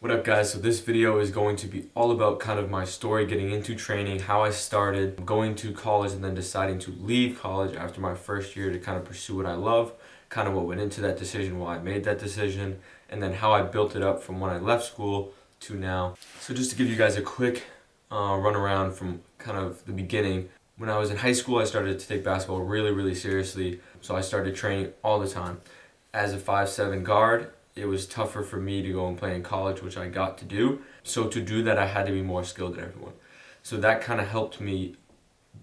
What up guys, so this video is going to be all about kind of my story getting into training, how I started going to college and then deciding to leave college after my first year to kind of pursue what I love, kind of what went into that decision, why I made that decision, and then how I built it up from when I left school to now. So just to give you guys a quick run around from kind of the beginning. When I was in high school, I started to take basketball really seriously, so I started training all the time. As a 5'7" guard, it was tougher for me to go and play in college, which I got to do. So to do that, I had to be more skilled than everyone. So that kind of helped me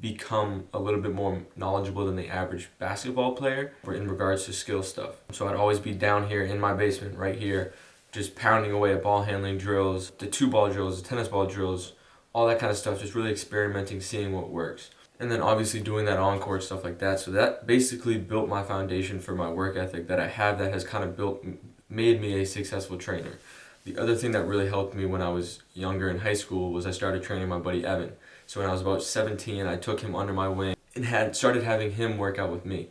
become a little bit more knowledgeable than the average basketball player in regards to skill stuff. So I'd always be down here in my basement right here, just pounding away at ball handling drills, the 2-ball drills, the tennis ball drills, all that kind of stuff, just really experimenting, seeing what works. And then obviously doing that on-court stuff like that. So that basically built my foundation for my work ethic that I have, that has kind of made me a successful trainer. The other thing that really helped me when I was younger in high school was I started training my buddy Evan. So when I was about 17, I took him under my wing and started having him work out with me.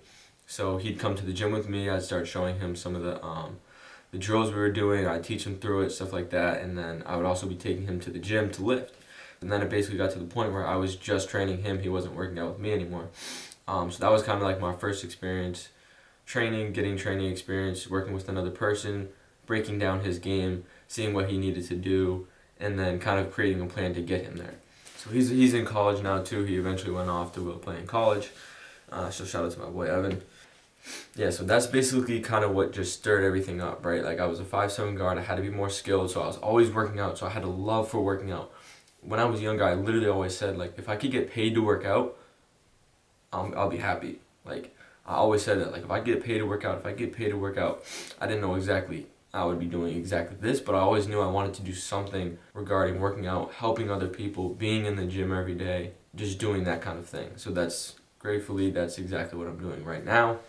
So he'd come to the gym with me, I'd start showing him some of the drills we were doing, I'd teach him through it, stuff like that, and then I would also be taking him to the gym to lift. And then it basically got to the point where I was just training him, he wasn't working out with me anymore. So that was kind of like my first experience training, getting training experience, working with another person, breaking down his game, seeing what he needed to do, and then kind of creating a plan to get him there. So he's in college now too. He eventually went off to play in college. So shout out to my boy Evan. Yeah, so that's basically kind of what just stirred everything up, right? Like I was a 5'7" guard, I had to be more skilled, so I was always working out, so I had a love for working out. When I was younger, I literally always said, like, if I could get paid to work out, I'll be happy. Like, I always said that, like, if I get paid to work out, I didn't know exactly I would be doing exactly this, but I always knew I wanted to do something regarding working out, helping other people, being in the gym every day, just doing that kind of thing. So gratefully, that's exactly what I'm doing right now.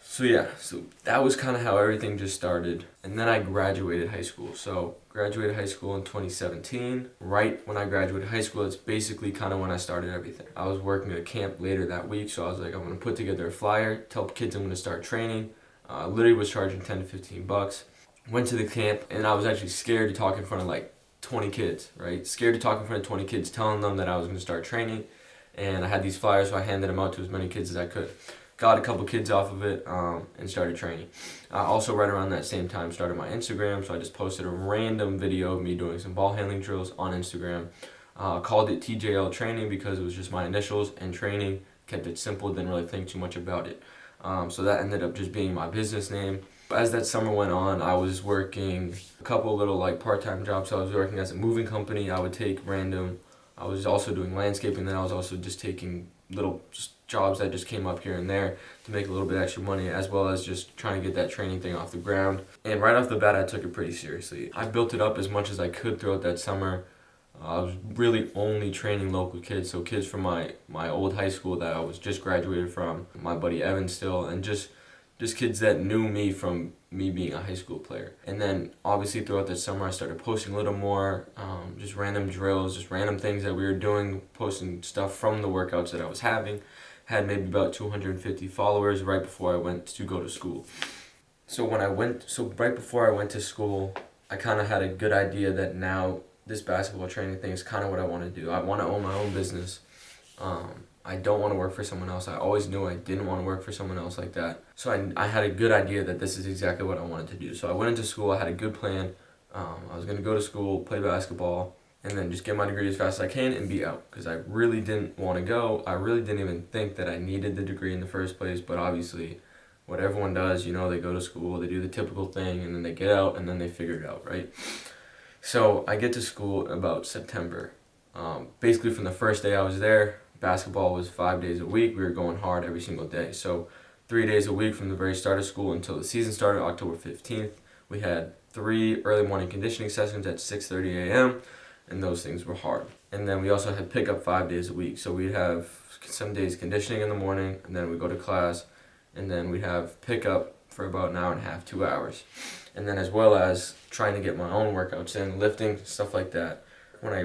So yeah, so that was kind of how everything just started. And then I graduated high school. So graduated high school in 2017. Right when I graduated high school, it's basically kind of when I started everything. I was working at a camp later that week, so I was like, I'm going to put together a flyer, tell kids I'm going to start training. Literally was charging 10 to 15 bucks. Went to the camp, and I was actually scared to talk in front of like 20 kids, right? Scared to talk in front of 20 kids, telling them that I was going to start training. And I had these flyers, so I handed them out to as many kids as I could. Got a couple kids off of it and started training. Also right around that same time started my Instagram, so I just posted a random video of me doing some ball handling drills on Instagram. Called it TJL training because it was just my initials and training, kept it simple, didn't really think too much about it. So that ended up just being my business name. As that summer went on, I was working a couple little like part-time jobs. So I was working as a moving company. I was also doing landscaping, then I was also just taking little jobs that just came up here and there to make a little bit extra money, as well as just trying to get that training thing off the ground. And right off the bat, I took it pretty seriously. I built it up as much as I could throughout that summer. I was really only training local kids, so kids from my old high school that I was just graduated from, my buddy Evan still, and just kids that knew me from me being a high school player. And then obviously throughout the summer I started posting a little more, just random drills, just random things that we were doing, posting stuff from the workouts that I was having. Had maybe about 250 followers right before I went to go to school. So right before I went to school, I kind of had a good idea that now this basketball training thing is kind of what I want to do. I want to own my own business. I don't want to work for someone else. I always knew I didn't want to work for someone else like that. So I had a good idea that this is exactly what I wanted to do. So I went into school, I had a good plan. I was going to go to school, play basketball, and then just get my degree as fast as I can and be out. Because I really didn't want to go. I really didn't even think that I needed the degree in the first place. But obviously, what everyone does, they go to school, they do the typical thing, and then they get out, and then they figure it out, right? So I get to school about September. Basically from the first day I was there, basketball was 5 days a week. We were going hard every single day. So 3 days a week from the very start of school until the season started, October 15th. We had 3 early morning conditioning sessions at 6:30 a.m. and those things were hard. And then we also had pickup 5 days a week. So we'd have some days conditioning in the morning, and then we'd go to class, and then we'd have pickup for about an hour and a half, 2 hours. And then as well as trying to get my own workouts in, lifting, stuff like that. When I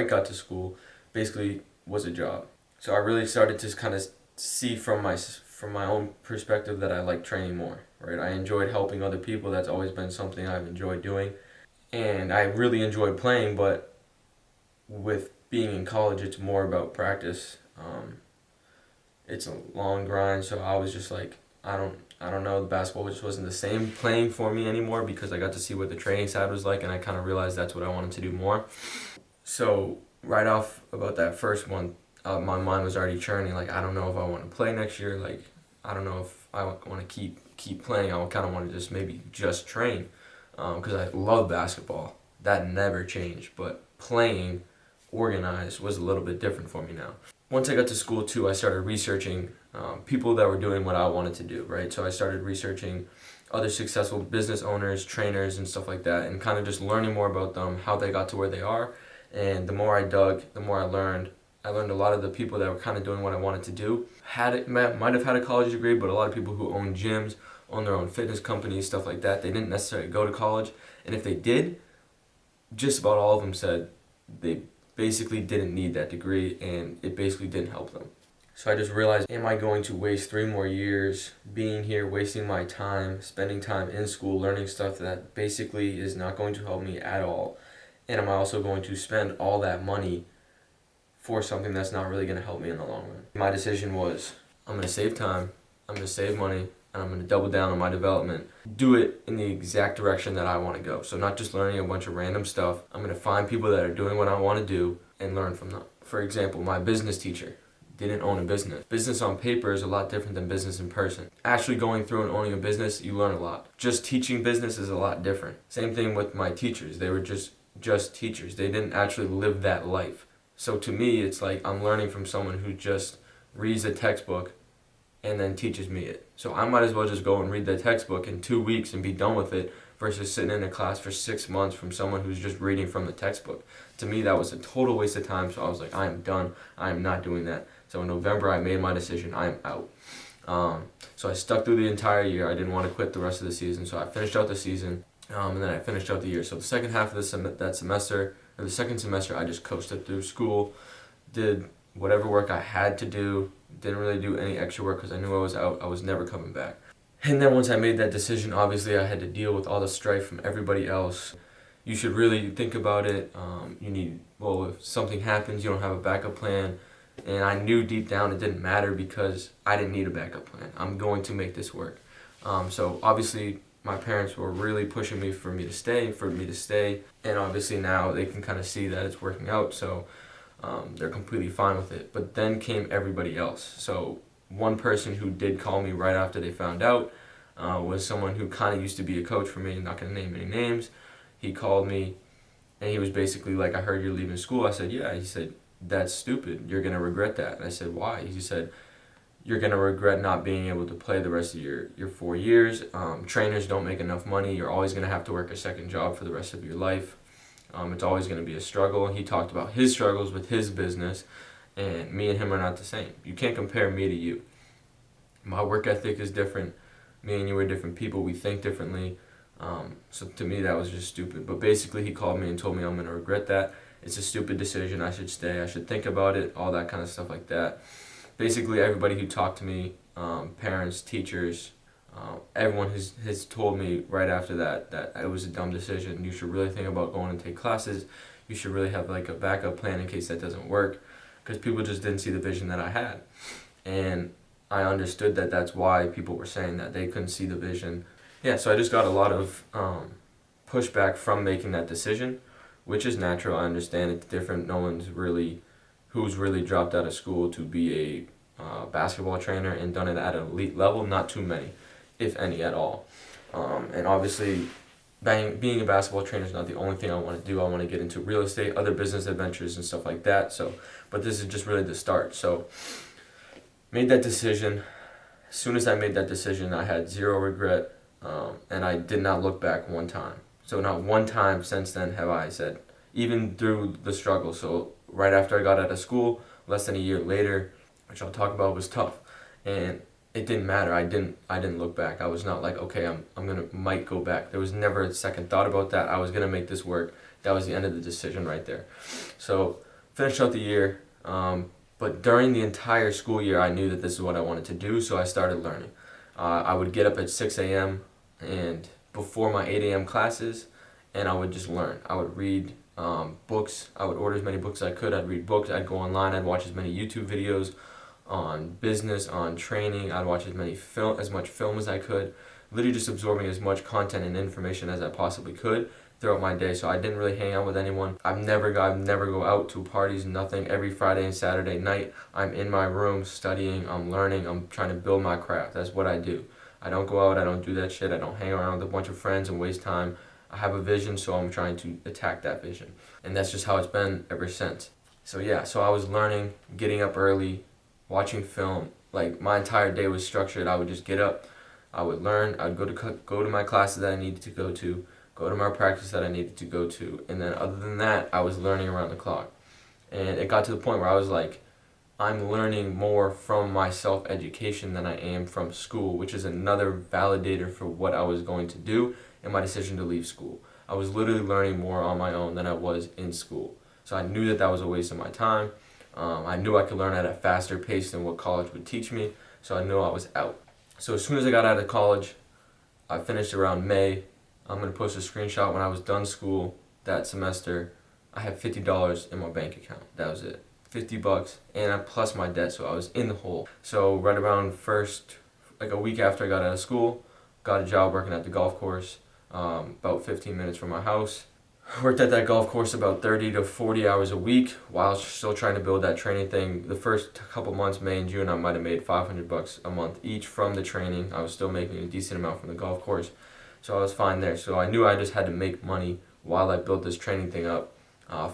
got to school, basically was a job. So I really started to kind of see from my own perspective that I like training more, right? I enjoyed helping other people. That's always been something I've enjoyed doing. and I really enjoyed playing, but with being in college, it's more about practice. It's a long grind, so I was just like, I don't know, the basketball just wasn't the same playing for me anymore because I got to see what the training side was like, and I kind of realized that's what I wanted to do more. So right off about that first month, my mind was already churning. Like, I don't know if I want to play next year. Like, I don't know if I want to keep playing. I kind of want to just maybe just train, because I love basketball. That never changed. But playing organized was a little bit different for me now. Once I got to school too, I started researching people that were doing what I wanted to do. Right, so I started researching other successful business owners, trainers, and stuff like that, and kind of just learning more about them, how they got to where they are. And the more I dug, the more I learned. I learned a lot of the people that were kind of doing what I wanted to do might have had a college degree, but a lot of people who own gyms, own their own fitness companies, stuff like that, they didn't necessarily go to college. And if they did, just about all of them said they basically didn't need that degree, and it basically didn't help them. So I just realized, am I going to waste 3 more years being here, wasting my time, spending time in school, learning stuff that basically is not going to help me at all? And am I also going to spend all that money for something that's not really going to help me in the long run? My decision was, I'm going to save time, I'm going to save money, and I'm going to double down on my development. Do it in the exact direction that I want to go. So not just learning a bunch of random stuff. I'm going to find people that are doing what I want to do and learn from them. For example, my business teacher didn't own a business. Business on paper is a lot different than business in person. Actually going through and owning a business, you learn a lot. Just teaching business is a lot different. Same thing with my teachers. They were just teachers. They didn't actually live that life. So to me, it's like I'm learning from someone who just reads a textbook and then teaches me it. So I might as well just go and read the textbook in 2 weeks and be done with it versus sitting in a class for 6 months from someone who's just reading from the textbook. To me, that was a total waste of time, so I was like, I am done. I am not doing that. So in November, I made my decision. I am out. So I stuck through the entire year. I didn't want to quit the rest of the season, so I finished out the season, and then I finished out the year. So the second half of that semester, or the second semester, I just coasted through school, did whatever work I had to do, didn't really do any extra work because I knew I was out. I was never coming back. And then once I made that decision, obviously I had to deal with all the strife from everybody else. You should really think about it. If something happens, you don't have a backup plan. And I knew deep down it didn't matter because I didn't need a backup plan. I'm going to make this work. So obviously my parents were really pushing me for me to stay. And obviously now they can kind of see that it's working out. So they're completely fine with it. But then came everybody else. So one person who did call me right after they found out was someone who kind of used to be a coach for me. I'm not going to name any names. He called me and he was basically like, I heard you're leaving school. I said, yeah. He said, that's stupid. You're going to regret that. And I said, why? He said, you're going to regret not being able to play the rest of your 4 years. Trainers don't make enough money. You're always going to have to work a second job for the rest of your life. It's always going to be a struggle. He talked about his struggles with his business, and me and him are not the same. You can't compare me to you. My work ethic is different. Me and you are different people. We think differently. So to me, that was just stupid. But basically, he called me and told me I'm going to regret that. It's a stupid decision. I should stay. I should think about it. All that kind of stuff like that. Basically, everybody who talked to me, parents, teachers, everyone has told me right after that it was a dumb decision. You should really think about going and take classes. You should really have like a backup plan in case that doesn't work, because people just didn't see the vision that I had. And I understood that that's why people were saying that. They couldn't see the vision. Yeah, so I just got a lot of pushback from making that decision, which is natural. I understand it's different. No one's really who's really dropped out of school to be a basketball trainer and done it at an elite level. Not too many, if any at all. And obviously, being a basketball trainer is not the only thing I want to do. I want to get into real estate, other business adventures, and stuff like that. But this is just really the start. So, made that decision. As soon as I made that decision, I had zero regret, and I did not look back one time. So not one time since then have I said, even through the struggle. So right after I got out of school, less than a year later, which I'll talk about, was tough, and it didn't matter. I didn't look back. I was not like, okay, might go back. There was never a second thought about that. I was gonna make this work. That was the end of the decision right there. So finished out the year, but during the entire school year, I knew that this is what I wanted to do. So I started learning. I would get up at 6 a.m. and before my 8 a.m. classes, and I would just learn. I would read books. I would order as many books as I could. I'd read books. I'd go online. I'd watch as many YouTube videos on business, on training. I'd watch as much film as I could. Literally just absorbing as much content and information as I possibly could throughout my day. So I didn't really hang out with anyone. I've never go out to parties, nothing. Every Friday and Saturday night, I'm in my room studying, I'm learning, I'm trying to build my craft. That's what I do. I don't go out, I don't do that shit, I don't hang around with a bunch of friends and waste time. I have a vision, so I'm trying to attack that vision. And that's just how it's been ever since. So yeah, so I was learning, getting up early, watching film. Like my entire day was structured. I would just get up, I would learn, I'd go to my classes that I needed to go to my practice that I needed to go to, and then other than that, I was learning around the clock. And it got to the point where I was like, I'm learning more from my self-education than I am from school, which is another validator for what I was going to do and my decision to leave school. I was literally learning more on my own than I was in school. So I knew that that was a waste of my time. I knew I could learn at a faster pace than what college would teach me, so I knew I was out. So as soon as I got out of college, I finished around May. I'm going to post a screenshot when I was done school that semester. I had $50 in my bank account. That was it. $50 and I plus my debt, so I was in the hole. So right around like a week after I got out of school, got a job working at the golf course, about 15 minutes from my house. Worked at that golf course about 30 to 40 hours a week while still trying to build that training thing. The first couple months, May and June, I might have made $500 a month each from the training. I was still making a decent amount from the golf course, so I was fine there. So I knew I just had to make money while I built this training thing up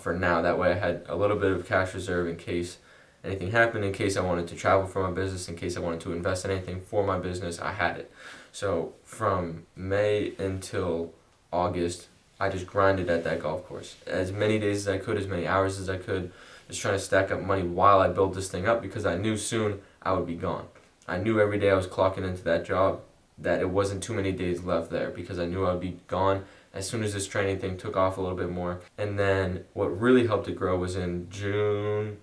for now. That way I had a little bit of cash reserve in case anything happened, in case I wanted to travel for my business, in case I wanted to invest in anything for my business, I had it. So from May until August, I just grinded at that golf course. As many days as I could, as many hours as I could, just trying to stack up money while I built this thing up because I knew soon I would be gone. I knew every day I was clocking into that job that it wasn't too many days left there because I knew I would be gone as soon as this training thing took off a little bit more. And then what really helped it grow was in July,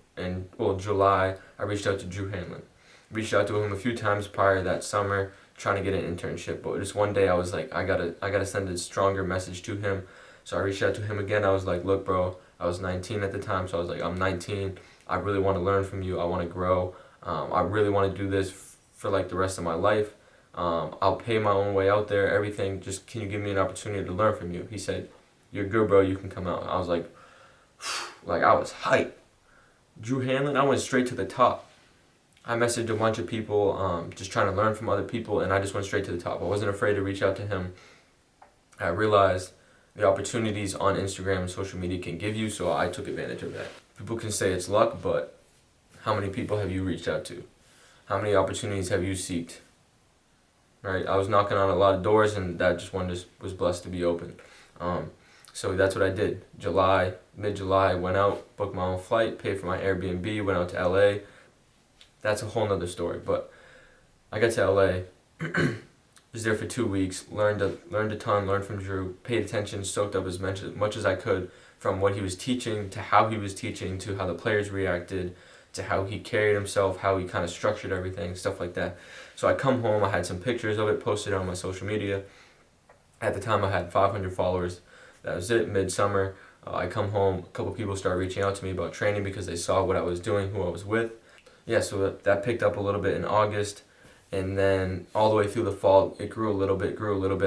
I reached out to Drew Hanlon. Reached out to him a few times prior that summer, trying to get an internship, but just one day I was like, I gotta send a stronger message to him. So I reached out to him again. I was like, look bro, I was 19 at the time, so I was like, I'm 19, I really want to learn from you, I want to grow, I really want to do this for like the rest of my life. I'll pay my own way out there, everything, just can you give me an opportunity to learn from you? He said, you're good bro, you can come out. I was like I was hyped. Drew Hanlon, I went straight to the top. I messaged a bunch of people, just trying to learn from other people, and I just went straight to the top. I wasn't afraid to reach out to him. I realized the opportunities on Instagram and social media can give you, so I took advantage of that. People can say it's luck, but how many people have you reached out to? How many opportunities have you sought? Right? I was knocking on a lot of doors, and that just one just was blessed to be open. So that's what I did. Mid-July, went out, booked my own flight, paid for my Airbnb, went out to LA. That's a whole nother story, but I got to LA, was there for 2 weeks, learned a ton, learned from Drew, paid attention, soaked up as much as I could from what he was teaching to how he was teaching to how the players reacted to how he carried himself, how he kind of structured everything, stuff like that. So I come home, I had some pictures of it posted on my social media. At the time I had 500 followers. That was it, midsummer. I come home, a couple people started reaching out to me about training because they saw what I was doing, who I was with. Yeah, so that picked up a little bit in August, and then all the way through the fall, it grew a little bit.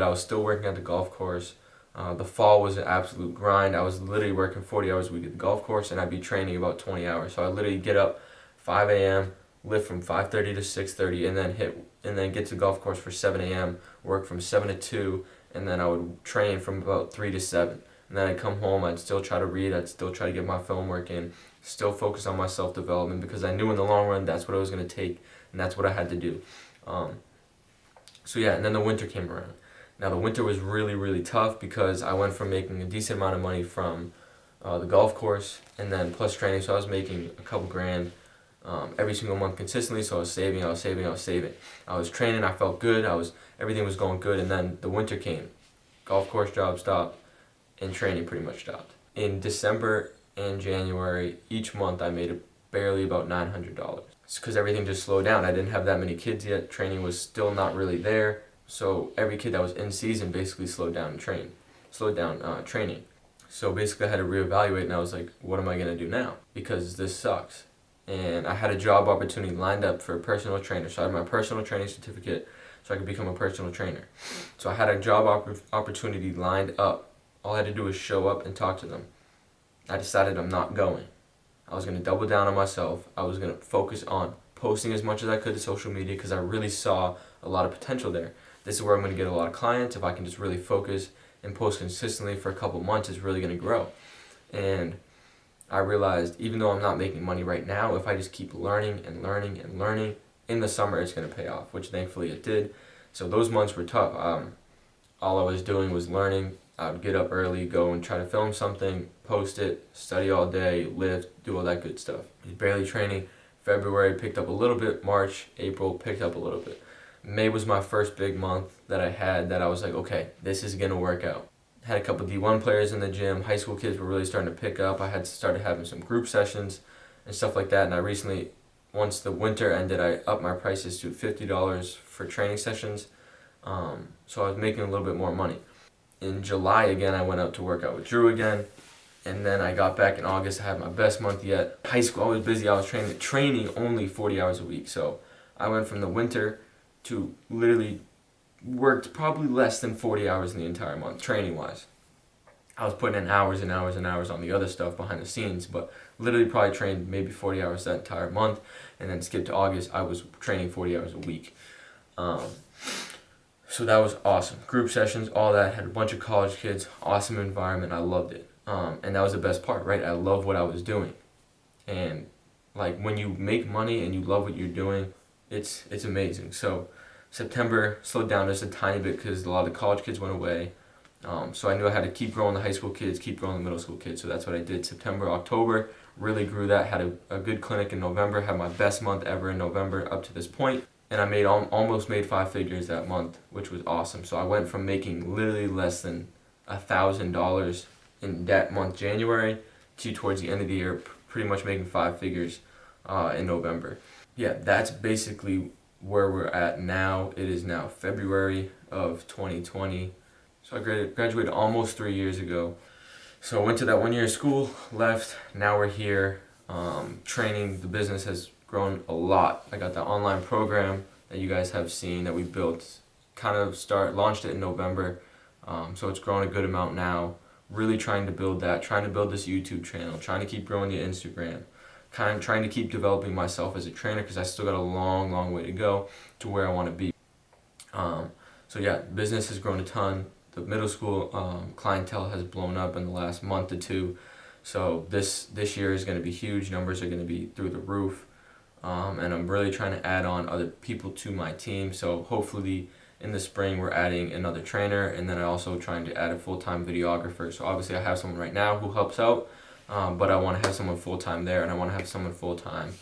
I was still working at the golf course. The fall was an absolute grind. I was literally working 40 hours a week at the golf course, and I'd be training about 20 hours. So I'd literally get up 5 a.m., lift from 5:30 to 6:30, and then get to the golf course for 7 a.m., work from 7 to 2, and then I would train from about 3 to 7. And then I'd come home, I'd still try to read, I'd still try to get my film work in, still focus on my self-development because I knew in the long run that's what it was going to take and that's what I had to do. So yeah, and then the winter came around. Now the winter was really, really tough because I went from making a decent amount of money from the golf course and then plus training, so I was making a couple grand every single month consistently, so I was saving. I was training, I felt good, everything was going good, and then the winter came. Golf course job stopped, and training pretty much stopped. In December and January, each month I made barely about $900. It's because everything just slowed down. I didn't have that many kids yet. Training was still not really there. So every kid that was in season basically slowed down and trained. slowed down training. So basically I had to reevaluate, and I was like, what am I going to do now? Because this sucks. And I had a job opportunity lined up for a personal trainer. So I had my personal training certificate so I could become a personal trainer. So I had a job opportunity lined up. All I had to do was show up and talk to them. I decided I'm not going. I was going to double down on myself. I was going to focus on posting as much as I could to social media because I really saw a lot of potential there. This is where I'm going to get a lot of clients. If I can just really focus and post consistently for a couple months, it's really going to grow. And I realized even though I'm not making money right now, if I just keep learning and learning and learning, in the summer it's going to pay off, which thankfully it did. So those months were tough. All I was doing was learning. I would get up early, go and try to film something, post it, study all day, lift, do all that good stuff. Barely training. February picked up a little bit. March, April picked up a little bit. May was my first big month that I had that I was like, okay, this is going to work out. Had a couple D1 players in the gym. High school kids were really starting to pick up. I had started having some group sessions and stuff like that. And I recently, once the winter ended, I upped my prices to $50 for training sessions. So I was making a little bit more money. In July again, I went out to work out with Drew again. And then I got back in August. I had my best month yet. High school, I was busy. I was training only 40 hours a week. So I went from the winter to literally worked probably less than 40 hours in the entire month, training-wise. I was putting in hours and hours and hours on the other stuff behind the scenes, but literally probably trained maybe 40 hours that entire month, and then skip to August, I was training 40 hours a week. So that was awesome. Group sessions, all that, had a bunch of college kids, awesome environment, I loved it. And that was the best part, right? I loved what I was doing. And like when you make money and you love what you're doing, it's amazing. So September slowed down just a tiny bit because a lot of the college kids went away. So I knew I had to keep growing the high school kids, keep growing the middle school kids. So that's what I did. September, October, really grew that. Had a good clinic in November. Had my best month ever in November up to this point. And I made almost made 5 figures that month, which was awesome. So I went from making literally less than $1,000 in that month, January, to towards the end of the year, pretty much making 5 figures in November. Yeah, that's basically where we're at now. It is now February of 2020. So I graduated almost 3 years ago. So I went to that 1 year of school, left, now we're here. Training, the business has grown a lot. I got the online program that you guys have seen that we built, launched it in November. So it's grown a good amount now. Really trying to build that, trying to build this YouTube channel, trying to keep growing the Instagram. Kind of trying to keep developing myself as a trainer because I still got a long way to go to where I want to be. So yeah, business has grown a ton. The middle school clientele has blown up in the last month or two. So this year is going to be huge. Numbers are going to be through the roof. And I'm really trying to add on other people to my team. So hopefully in the spring we're adding another trainer, and then I'm also trying to add a full-time videographer. So obviously I have someone right now who helps out. But I want to have someone full-time there, and I want to have someone full-time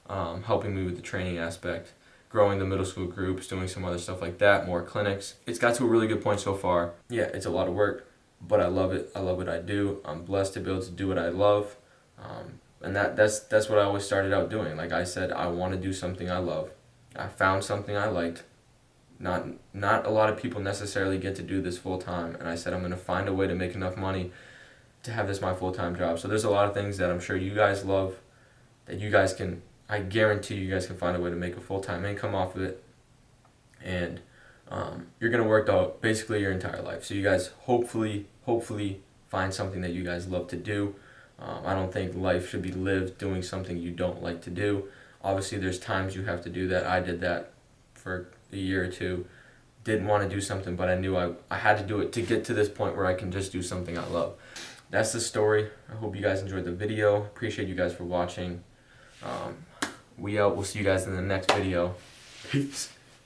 helping me with the training aspect, growing the middle school groups, doing some other stuff like that, more clinics. It's got to a really good point so far. Yeah, it's a lot of work, but I love it. I love what I do. I'm blessed to be able to do what I love. And that's what I always started out doing. Like I said, I want to do something I love. I found something I liked. Not a lot of people necessarily get to do this full-time, and I said I'm going to find a way to make enough money to have this my full-time job. So there's a lot of things that I'm sure you guys love that you guys can, I guarantee you guys can find a way to make a full-time income off of it. And you're going to work out basically your entire life. So you guys hopefully find something that you guys love to do. I don't think life should be lived doing something you don't like to do. Obviously there's times you have to do that. I did that for a year or two. Didn't want to do something, but I knew I had to do it to get to this point where I can just do something I love. That's the story. I hope you guys enjoyed the video. Appreciate you guys for watching. We out. We'll see you guys in the next video. Peace.